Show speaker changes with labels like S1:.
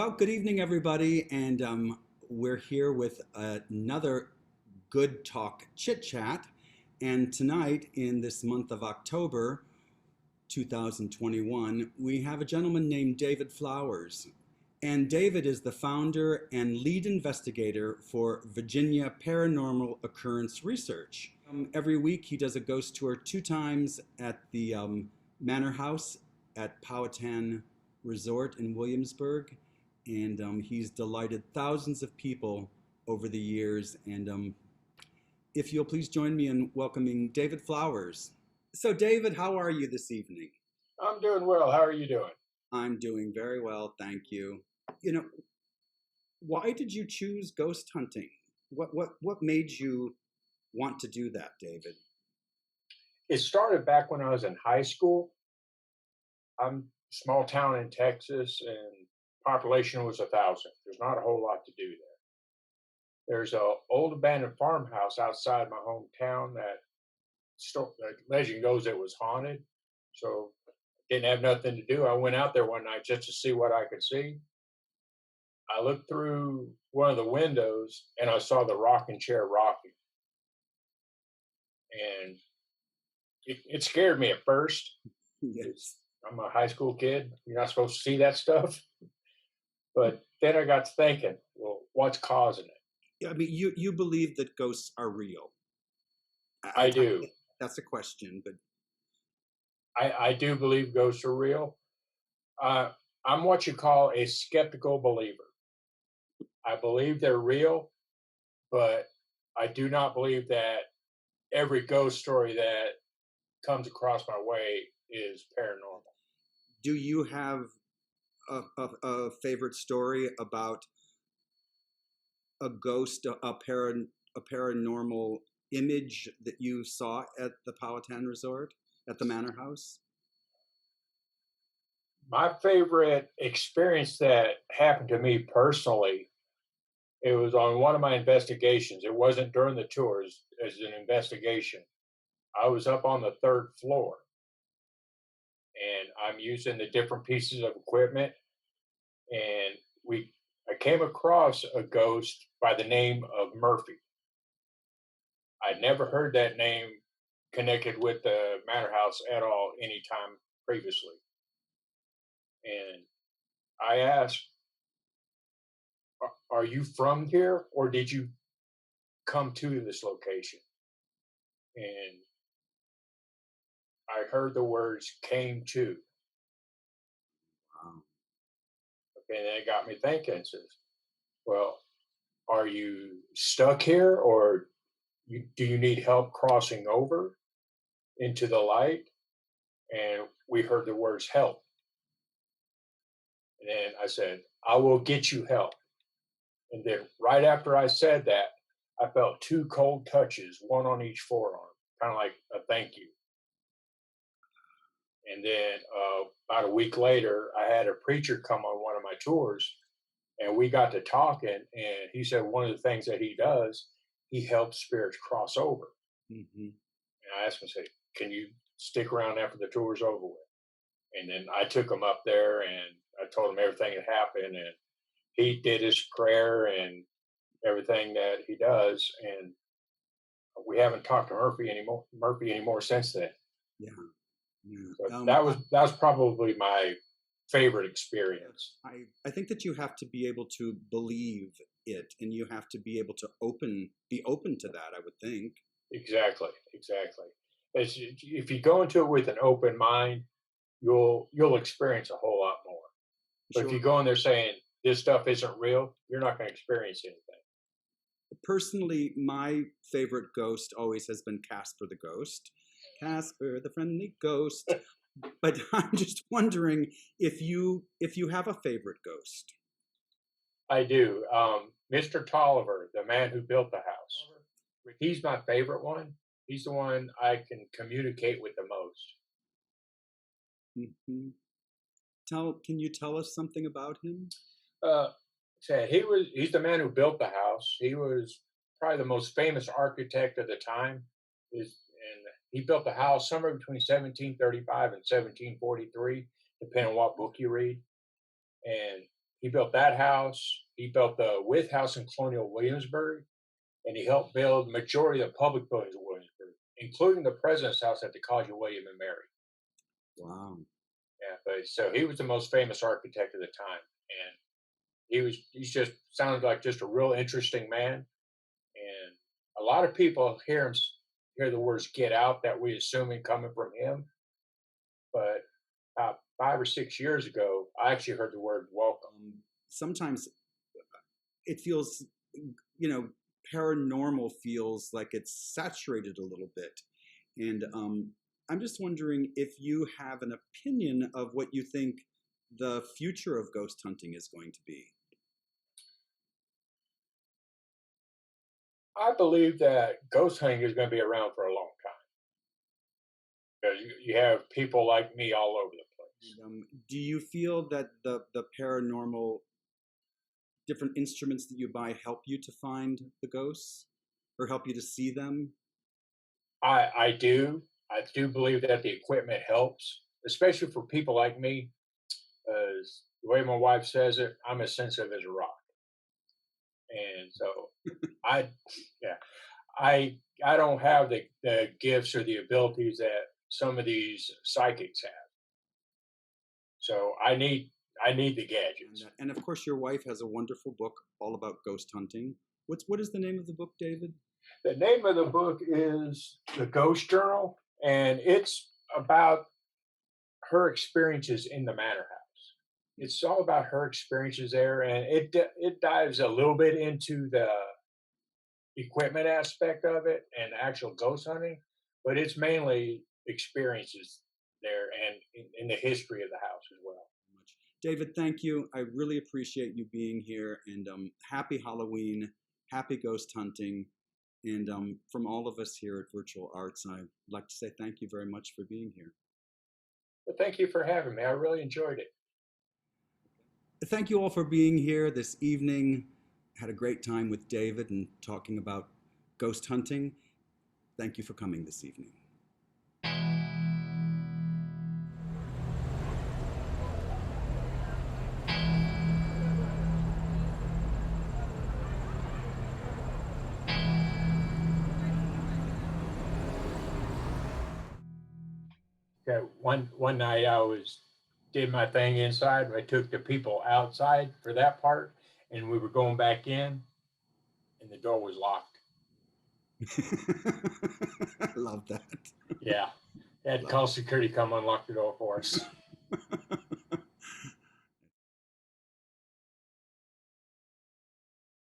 S1: Well, good evening, everybody, and we're here with another good talk chit chat. And tonight, in this month of October 2021, we have a gentleman named David Flowers. And David is the founder and lead investigator for Virginia Paranormal Occurrence Research. Every week, he does a ghost tour two times at the Manor House at Powhatan Resort in Williamsburg, and he's delighted thousands of people over the years. And if you'll please join me in welcoming David Flowers. So, David, how are you this evening?
S2: I'm doing well. How are you doing?
S1: I'm doing very well, thank you. You know, why did you choose ghost hunting? What made you want to do that, David?
S2: It started back when I was in high school. I'm a small town in Texas, and population was 1,000. There's not a whole lot to do there. There's a old abandoned farmhouse outside my hometown the legend goes it was haunted. So didn't have nothing to do. I went out there one night just to see what I could see. I looked through one of the windows and I saw the rocking chair rocking, and it scared me at first.
S1: Yes.
S2: I'm a high school kid. You're not supposed to see that stuff. But then I got to thinking, well, what's causing it?
S1: Yeah, I mean, you believe that ghosts are real.
S2: I do.
S1: That's a question, but
S2: I do believe ghosts are real. I'm what you call a skeptical believer. I believe they're real, but I do not believe that every ghost story that comes across my way is paranormal.
S1: do you have a favorite story about a ghost, a paranormal image that you saw at the Powhatan Resort, at the Manor House?
S2: My favorite experience that happened to me personally, it was on one of my investigations. It wasn't during the tours, as an investigation. I was up on the third floor and I'm using the different pieces of equipment. And I came across a ghost by the name of Murphy. I'd never heard that name connected with the Manor House at all any time previously. And I asked, are you from here or did you come to this location? And I heard the words came to.
S1: Wow.
S2: And it got me thinking, says, well, are you stuck here or do you need help crossing over into the light? And we heard the words help. And then I said, I will get you help. And then right after I said that, I felt two cold touches, one on each forearm, kind of like a thank you. And then about a week later, I had a preacher come on one of my tours, and we got to talking. And he said one of the things that he does, he helps spirits cross over.
S1: Mm-hmm.
S2: And I asked him, I said, can you stick around after the tour's over with? And then I took him up there and I told him everything that happened. And he did his prayer and everything that he does. And we haven't talked to Murphy anymore since then.
S1: Yeah. Yeah.
S2: But that was probably my favorite experience.
S1: I think that you have to be able to believe it, and you have to be able to be open to that, I would think.
S2: Exactly. If you go into it with an open mind, you'll experience a whole lot more. But if you go in there saying this stuff isn't real, you're not going to experience anything.
S1: Personally, my favorite ghost always has been Casper the Ghost. Casper the friendly ghost. But I'm just wondering if you have a favorite ghost.
S2: I do. Mr. Tolliver, the man who built the house. He's my favorite one. He's the one I can communicate with the most.
S1: Mm-hmm. Can you tell us something about him?
S2: He's the man who built the house. He was probably the most famous architect of the time. And he built the house somewhere between 1735 and 1743, depending on what book you read. And He built that house. He built the Wythe House in Colonial Williamsburg, and he helped build the majority of the public buildings in Williamsburg, including the President's House at the College of William and Mary.
S1: Wow.
S2: Yeah, but so he was the most famous architect of the time, and he's just sounded like just a real interesting man. And a lot of people hear the words "get out" that we assuming coming from him, but about 5 or 6 years ago, I actually heard the word "welcome."
S1: Sometimes it feels, paranormal feels like it's saturated a little bit. And I'm just wondering if you have an opinion of what you think the future of ghost hunting is going to be.
S2: I believe that ghost hunting is going to be around for a long time because you have people like me all over the place.
S1: Do you feel that the paranormal different instruments that you buy help you to find the ghosts or help you to see them?
S2: I do. I do believe that the equipment helps, especially for people like me. As the way my wife says it, I'm as sensitive as a rock, and so I, yeah, I don't have the gifts or the abilities that some of these psychics have. So I need the gadgets.
S1: And of course, your wife has a wonderful book all about ghost hunting. What is the name of the book, David?
S2: The name of the book is The Ghost Journal, and it's about her experiences in the Manor House. It's all about her experiences there, and it dives a little bit into the equipment aspect of it and actual ghost hunting, but it's mainly experiences there and in the history of the house as well.
S1: David, thank you. I really appreciate you being here, and happy Halloween, happy ghost hunting. And from all of us here at Virtual Arts, I'd like to say thank you very much for being here.
S2: But thank you for having me. I really enjoyed it.
S1: Thank you all for being here this evening. Had a great time with David and talking about ghost hunting. Thank you for coming this evening.
S2: Okay, one night did my thing inside. I took the people outside for that part, and we were going back in, and the door was locked.
S1: I love that.
S2: Yeah, I had to call security come unlock the door for us.